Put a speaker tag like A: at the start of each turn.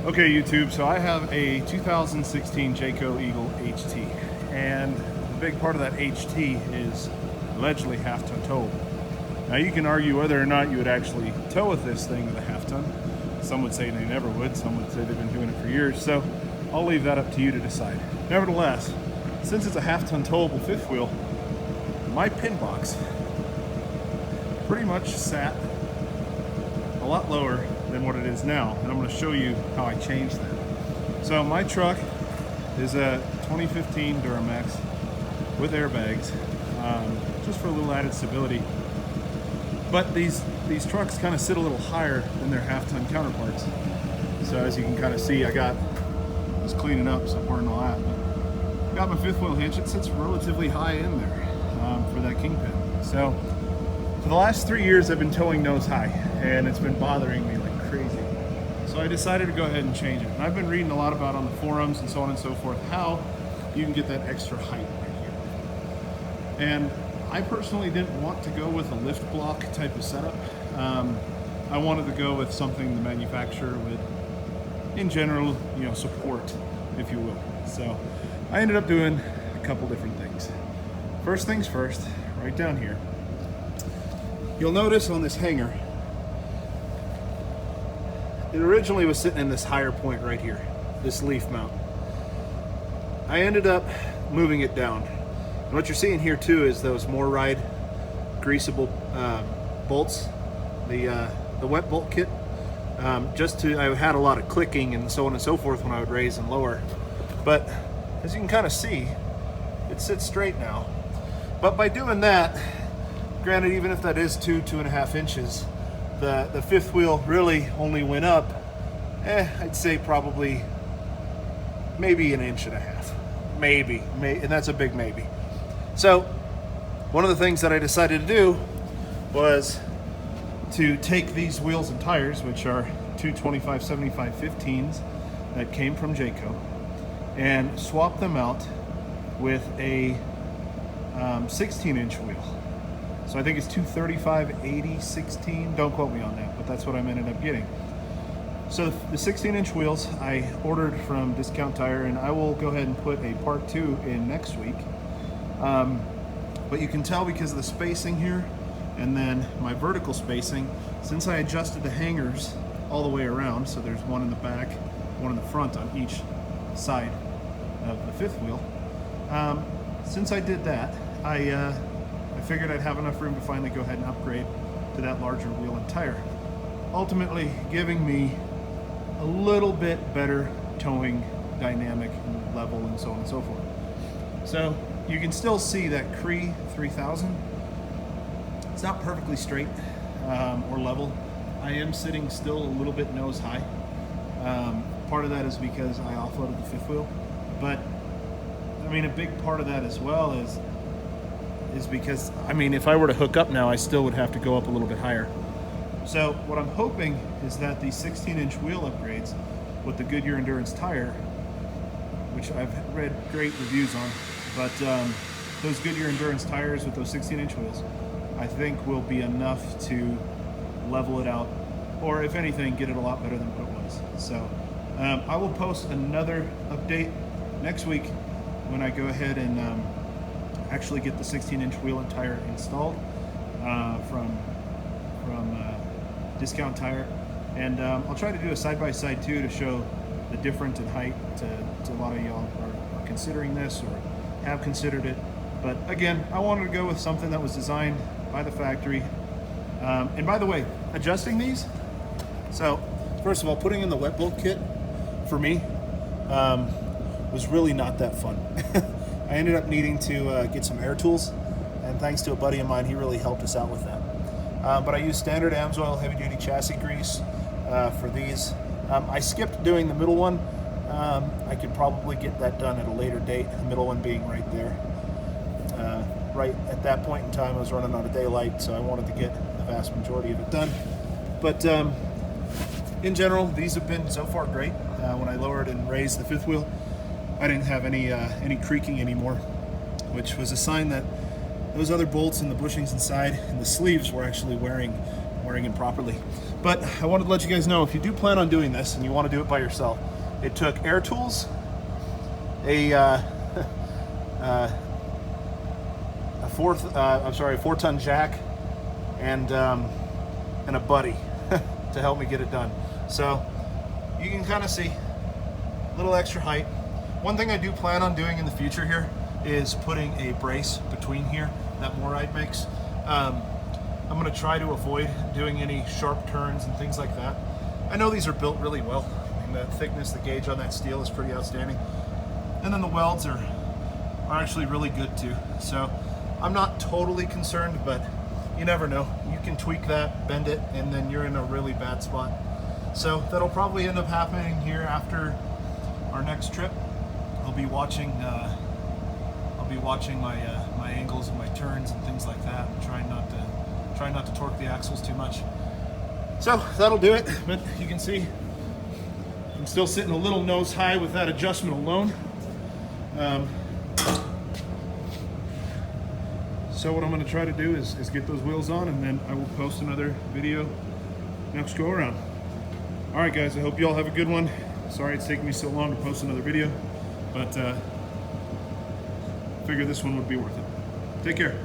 A: Okay, YouTube, so I have a 2016 Jayco Eagle HT, and the big part of that HT is allegedly half-ton towable. Now you can argue whether or not you would actually tow with this thing with a half-ton. Some would say they never would, some would say they've been doing it for years, so I'll leave that up to you to decide. Nevertheless, since it's a half-ton towable fifth wheel, my pin box pretty much sat a lot lower than what it is now, and I'm going to show you how I changed that. So my truck is a 2015 Duramax with airbags, just for a little added stability. But these trucks kind of sit a little higher than their half-ton counterparts. So as you can kind of see, I was cleaning up, so pardon all that. But got my fifth wheel hitch. It sits relatively high in there for that kingpin. So for the last 3 years, I've been towing nose high, and it's been bothering me like crazy. So I decided to go ahead and change it. And I've been reading a lot about on the forums and so on and so forth how you can get that extra height right here. And I personally didn't want to go with a lift block type of setup. I wanted to go with something the manufacturer would, in general, support, if you will. So I ended up doing a couple different things. First things first, right down here, you'll notice on this hanger, it originally was sitting in this higher point right here, this leaf mount. I ended up moving it down. And what you're seeing here too is those Morryde greasable bolts, the wet bolt kit. I had a lot of clicking and so on and so forth when I would raise and lower. But as you can kind of see, it sits straight now. But by doing that, granted, even if that is 2.5 inches, the fifth wheel really only went up, I'd say probably maybe 1.5 inches. Maybe, and that's a big maybe. So one of the things that I decided to do was to take these wheels and tires, which are 225/75 15s that came from Jayco, and swap them out with a 16-inch wheel. So I think it's 235/80/16. Don't quote me on that, but that's what I ended up getting. So the 16-inch wheels I ordered from Discount Tire, and I will go ahead and put a part 2 in next week. But you can tell because of the spacing here, and then my vertical spacing, since I adjusted the hangers all the way around, so there's one in the back, one in the front on each side of the fifth wheel. Since I did that, I figured I'd have enough room to finally go ahead and upgrade to that larger wheel and tire, ultimately giving me a little bit better towing dynamic and level and so on and so forth. So you can still see that Cree 3000. It's not perfectly straight or level. I am sitting still a little bit nose high. Part of that is because I offloaded the fifth wheel, but I mean, a big part of that as well is because, I mean, if I were to hook up now, I still would have to go up a little bit higher. So what I'm hoping is that these 16-inch wheel upgrades with the Goodyear Endurance tire, which I've read great reviews on, but those Goodyear Endurance tires with those 16-inch wheels, I think will be enough to level it out, or if anything, get it a lot better than what it was. So I will post another update next week when I go ahead and actually get the 16-inch wheel and tire installed from Discount Tire, and I'll try to do a side-by-side too to show the difference in height to a lot of y'all are considering this or have considered it. But again, I wanted to go with something that was designed by the factory. And by the way, adjusting these, so first of all, putting in the wet bolt kit for me was really not that fun. I ended up needing to get some air tools, and thanks to a buddy of mine, he really helped us out with that. But I used standard AMSOIL heavy duty chassis grease for these. I skipped doing the middle one. I could probably get that done at a later date, the middle one being right there. Right at that point in time, I was running out of daylight, so I wanted to get the vast majority of it done. But in general, these have been so far great. When I lowered and raised the fifth wheel, I didn't have any creaking anymore, which was a sign that those other bolts and the bushings inside and the sleeves were actually wearing improperly. But I wanted to let you guys know, if you do plan on doing this and you want to do it by yourself, it took air tools, a 4-ton jack, and a buddy to help me get it done. So you can kind of see a little extra height. One thing I do plan on doing in the future here is putting a brace between here that Morryde makes. I'm going to try to avoid doing any sharp turns and things like that. I know these are built really well. I mean, the thickness, the gauge on that steel is pretty outstanding. And then the welds are actually really good too. So I'm not totally concerned, but you never know. You can tweak that, bend it, and then you're in a really bad spot. So that'll probably end up happening here after our next trip. I'll be watching my angles and my turns and things like that, and trying not to torque the axles too much. So that'll do it. But you can see I'm still sitting a little nose high with that adjustment alone. So what I'm going to try to do is get those wheels on, and then I will post another video next go around. All right, guys, I hope you all have a good one. Sorry it's taking me so long to post another video, but figure this one would be worth it. Take care.